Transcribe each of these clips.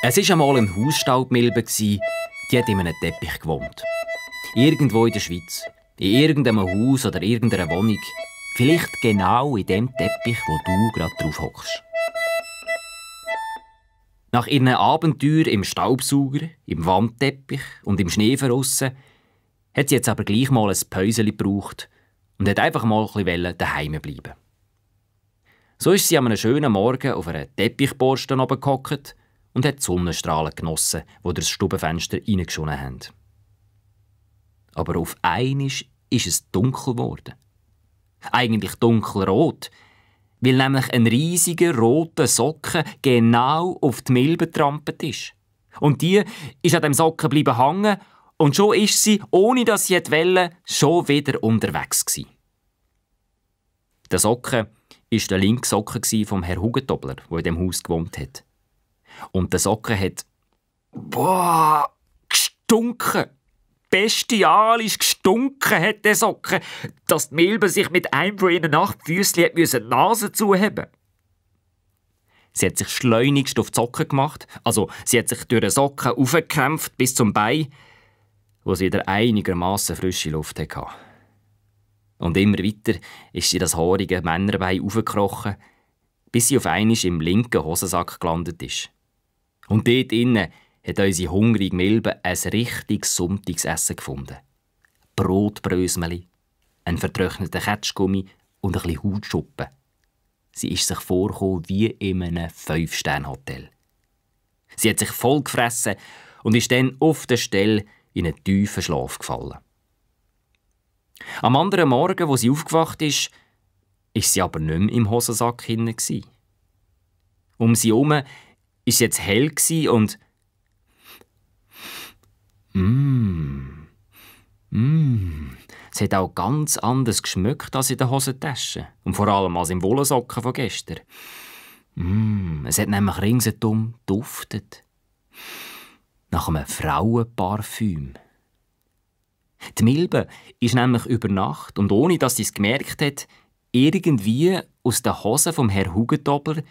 Es war einmal eine Hausstaubmilbe, die hat in einem Teppich gewohnt. Irgendwo in der Schweiz, in irgendeinem Haus oder irgendeiner Wohnung. Vielleicht genau in dem Teppich, wo du gerade drauf hockst. Nach ihren Abenteuern im Staubsauger, im Wandteppich und im Schneeverrussen hat sie jetzt aber gleich mal ein Päuschen gebraucht und hat einfach mal ein bisschen daheim bleiben. So ist sie an einem schönen Morgen auf einer Teppichborste oben gehockt und hat die Sonnenstrahlen genossen, die durch das Stubenfenster reingeschonen haben. Aber auf einmal ist es dunkel geworden. Eigentlich dunkelrot, weil nämlich ein riesiger roter Socken genau auf die Milbe getrampelt ist. Und die ist an dem Socken bleiben hängen und schon ist sie, ohne dass sie wollte, schon wieder unterwegs gewesen. Der Socken war der linke Socken vom Herrn Hugentobler, der in dem Haus gewohnt hat. Und der Socken hat gestunken. Bestialisch gestunken hat der Socken, dass die Milbe sich mit einem von ihren 8 Füßchen die Nase zuheben. Sie hat sich schleunigst auf die Socken gemacht, also sie hat sich durch den Socken aufgekämpft bis zum Bein, wo sie wieder einigermaßen frische Luft hatte. Und immer weiter ist sie das haarige Männerbein aufgekrochen, bis sie auf einmal im linken Hosensack gelandet ist. Und dort innen hat unsere hungrige Milbe ein richtiges Sonntagsessen gefunden. Brotbrösmeli, ein vertrockneter Ketschgummi und ein bisschen Hautschuppen. Sie ist sich vorgekommen wie in einem 5-Sterne-Hotel. Sie hat sich voll gefressen und ist dann auf der Stelle in einen tiefen Schlaf gefallen. Am anderen Morgen, wo sie aufgewacht ist sie aber nicht mehr im Hosensack hinein. Um sie herum war es jetzt hell und es hat auch ganz anders geschmeckt als in der Hosentasche. Und vor allem als im Wollsocken von gestern. Es hat nämlich ringsherum duftet. Nach einem Frauenparfüm. Die Milbe ist nämlich über Nacht und ohne dass sie es gemerkt hat, irgendwie aus der Hose vom Herrn Hugentobler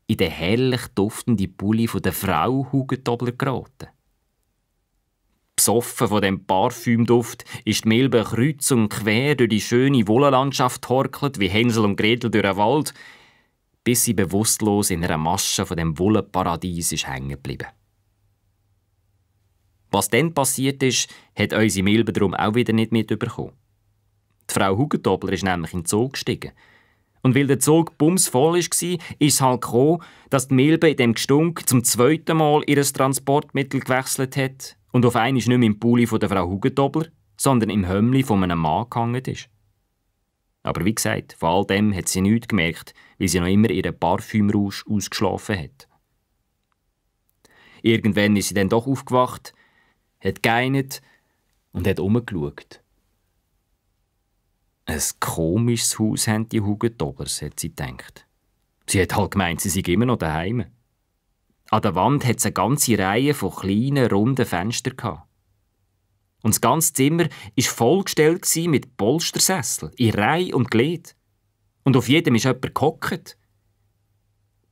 in den herrlich duftenden Pulli von der Frau Hugentobler geraten. Besoffen von dem Parfümduft ist die Milbe kreuz und quer durch die schöne Wollenlandschaft torkelt, wie Hänsel und Gretel durch den Wald, bis sie bewusstlos in einer Masche von dem Wollenparadies ist hängen geblieben. Was dann passiert ist, hat unsere Milbe darum auch wieder nicht mitbekommen. Die Frau Hugentobler ist nämlich in den Zug gestiegen. Und weil der Zug bumsvoll war, ist es halt gekommen, dass die Milbe in dem Gestunk zum 2. Mal ihr Transportmittel gewechselt hat und auf einmal nicht mehr im Pulli von der Frau Hugentobler, sondern im Hömmli von einem Mann gehangen ist. Aber wie gesagt, von all dem hat sie nichts gemerkt, weil sie noch immer ihren Parfümrausch ausgeschlafen hat. Irgendwann ist sie dann doch aufgewacht, hat geeinert und hat umgeschaut. Ein komisches Haus haben die Hugentoblers, hat sie gedacht. Sie hat halt gemeint, sie sei immer noch daheim. An der Wand hat es eine ganze Reihe von kleinen, runden Fenstern. Und das ganze Zimmer war vollgestellt mit Polstersesseln, in Reihe und Glied. Und auf jedem ist jemand gehockt.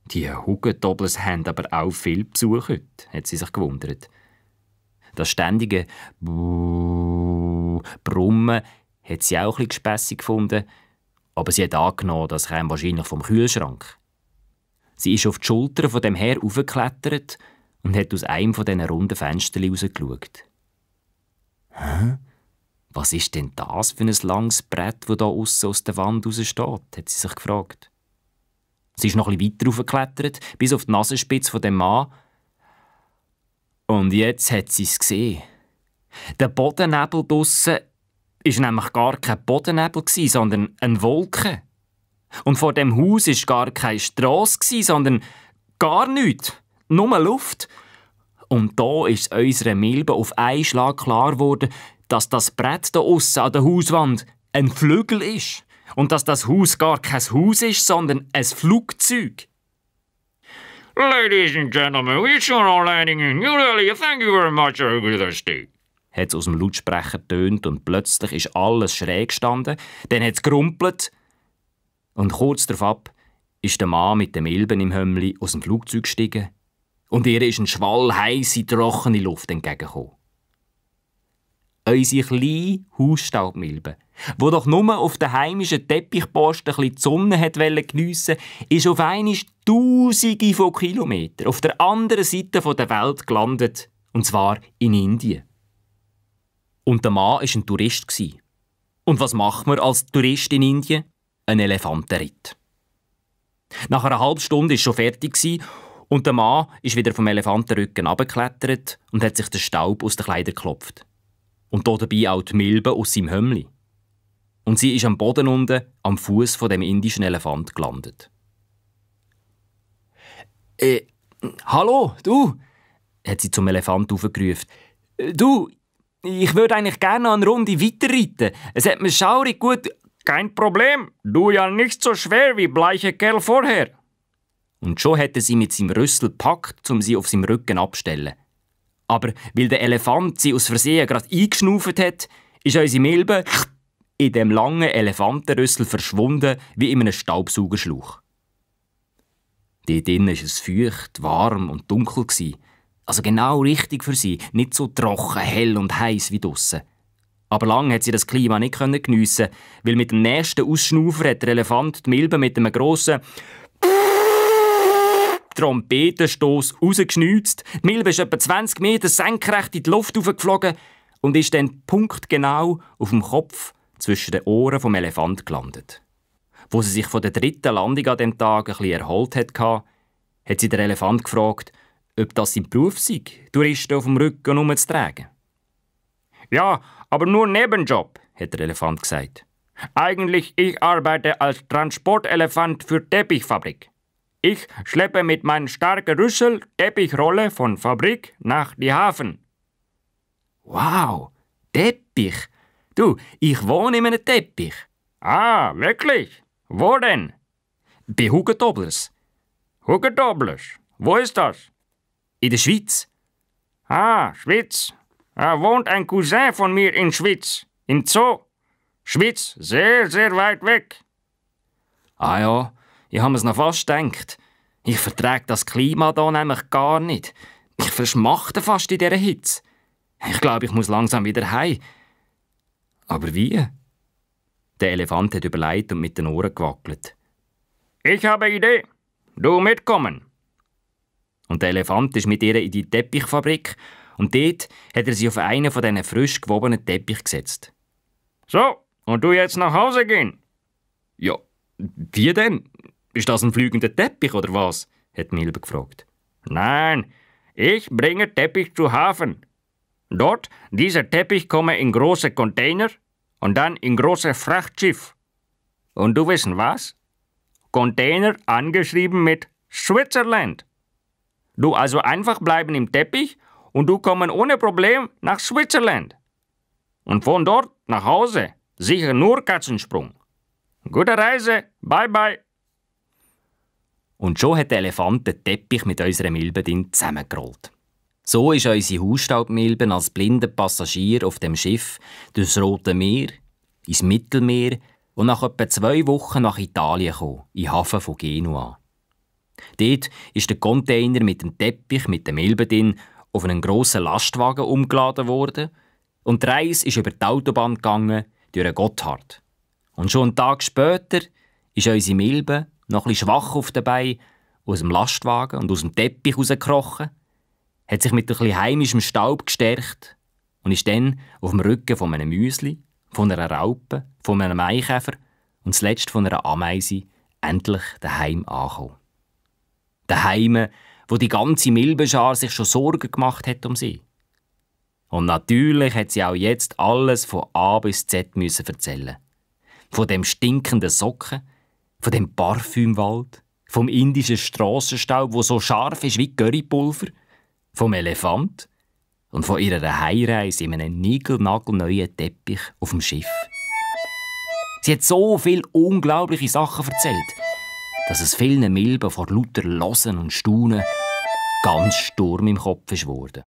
Die Hugentoblers haben aber auch viel Besuch heute, hat sie sich gewundert. Das ständige Brummen hat sie auch ein bisschen gespässig gefunden, aber sie hat angenommen, das käme wahrscheinlich vom Kühlschrank. Sie ist auf die Schulter von dem Herr aufgeklettert und hat aus einem von diesen runden Fenstern rausgeschaut. «Hä? Was ist denn das für ein langes Brett, das da aussen aus der Wand raussteht?» hat sie sich gefragt. Sie ist noch ein bisschen weiter aufgeklettert, bis auf die Nasenspitze von dem Mann. Und jetzt hat sie es gesehen. Der Bodennebel draussen war nämlich gar kein Bodennebel, sondern eine Wolke. Und vor dem Haus war gar keine Strasse, sondern gar nichts. Nur Luft. Und da ist unserer Milbe auf einen Schlag klar geworden, dass das Brett da aussen an der Hauswand ein Flügel ist. Und dass das Haus gar kein Haus ist, sondern ein Flugzeug. Ladies and gentlemen, we are all landing in New Delhi. Thank you very much for your stay. Hat es aus dem Lautsprecher getönt und plötzlich ist alles schräg gestanden. Dann hat es gerumpelt. Und kurz darauf ist der Mann mit den Milben im Hömmli aus dem Flugzeug gestiegen Und ihr ist ein Schwall heisse, trockene Luft entgegengekommen. Unsere kleine Hausstaubmilbe, die doch nur auf den heimischen Teppichposten ein bisschen die Sonne geniessen wollte, ist auf einmal Tausende von Kilometern auf der anderen Seite der Welt gelandet, und zwar in Indien. Und der Mann war ein Tourist. Und was macht man als Tourist in Indien? Ein Elefantenritt. Nach einer halben Stunde war es schon fertig und der Mann ist wieder vom Elefantenrücken runtergeklettert und hat sich den Staub aus den Kleidern geklopft. Und dabei auch die Milbe aus seinem Hömmli. Und sie ist am Boden unten, am Fuß von dem indischen Elefant gelandet. Hallo, du, hat sie zum Elefant aufgerufen. Du, ich würde eigentlich gerne noch eine Runde weiterreiten. Es hat mir schaurig gut... Kein Problem, du ja nicht so schwer wie bleiche Kerl vorher. Und schon hätte sie mit seinem Rüssel gepackt, um sie auf seinem Rücken abzustellen. Aber weil der Elefant sie aus Versehen gerade eingeschnauft hat, ist unsere Milbe in dem langen Elefantenrüssel verschwunden wie in einem Staubsaugerschlauch. Dort drinnen war es feucht, warm und dunkel. Also genau richtig für sie, nicht so trocken, hell und heiß wie draussen. Aber lange hat sie das Klima nicht geniessen, weil mit dem nächsten Ausschnaufer hat der Elefant die Milbe mit einem grossen Trompetenstoss rausgeschnitzt. Die Milbe ist etwa 20 Meter senkrecht in die Luft geflogen und ist dann punktgenau auf dem Kopf zwischen den Ohren vom Elefant gelandet. Wo sie sich von der dritten Landung an dem Tag ein bisschen erholt hatte, hat sie den Elefant gefragt, ob das sein Beruf sei, Touristen auf dem Rücken rumzutragen. Ja, aber nur Nebenjob, hat der Elefant gesagt. Eigentlich, ich arbeite als Transportelefant für Teppichfabrik. Ich schleppe mit meinem starken Rüssel Teppichrolle von Fabrik nach die Hafen. Wow, Teppich. Du, ich wohne in einem Teppich. Ah, wirklich? Wo denn? Bei Hugendoblers. Hugendoblers? Wo ist das? In der Schweiz. Ah, Schweiz. Da wohnt ein Cousin von mir in Schweiz, im Zoo. Schweiz, sehr, sehr weit weg. Ah ja, ich habe mir's noch fast gedacht. Ich vertrage das Klima hier nämlich gar nicht. Ich verschmachte fast in dieser Hitze. Ich glaube, ich muss langsam wieder heim. Aber wie? Der Elefant hat überlegt und mit den Ohren gewackelt. Ich habe eine Idee. Du mitkommen. Und der Elefant ist mit ihr in die Teppichfabrik und dort hat er sie auf einen von diesen frisch gewobenen Teppich gesetzt. So, und du jetzt nach Hause gehen? Ja, wie denn? Ist das ein fliegender Teppich oder was? Hat Milbe gefragt. Nein, ich bringe Teppich zu Hafen. Dort, dieser Teppich komme in große Container und dann in große Frachtschiff. Und du wissen was? Container angeschrieben mit Switzerland. Du also einfach bleiben im Teppich und du kommen ohne Problem nach Switzerland. Und von dort nach Hause sicher nur Katzensprung. Gute Reise, bye bye. Und schon hat der Elefant den Teppich mit unserer Milbe zusammengerollt. So ist unsere Hausstaubmilbe als blinder Passagier auf dem Schiff durchs Rote Meer, ins Mittelmeer und nach etwa 2 Wochen nach Italien gekommen, in den Hafen von Genua. Dort ist der Container mit dem Teppich mit der Milbe drin auf einen grossen Lastwagen umgeladen worden und die Reise ist über die Autobahn gegangen durch den Gotthard. Und schon einen Tag später ist unsere Milbe, noch ein bisschen schwach auf den Beinen, aus dem Lastwagen und aus dem Teppich rausgekrochen, hat sich mit ein bisschen heimischem Staub gestärkt und ist dann auf dem Rücken von einem Müsli, von einer Raupe, von einem Maikäfer und zuletzt von einer Ameise endlich daheim angekommen. Daheim, wo die ganze Milbenschar sich schon Sorgen gemacht hat um sie. Und natürlich hat sie auch jetzt alles von A bis Z müssen erzählen. Von dem stinkenden Socken, von dem Parfümwald, vom indischen Strassenstaub, wo so scharf ist wie Currypulver, vom Elefant und von ihrer Heimreise in einem niegelnagelneuen Teppich auf dem Schiff. Sie hat so viele unglaubliche Sachen erzählt, dass es vielen Milben vor lauter Hören und Staunen ganz Sturm im Kopf ist geworden.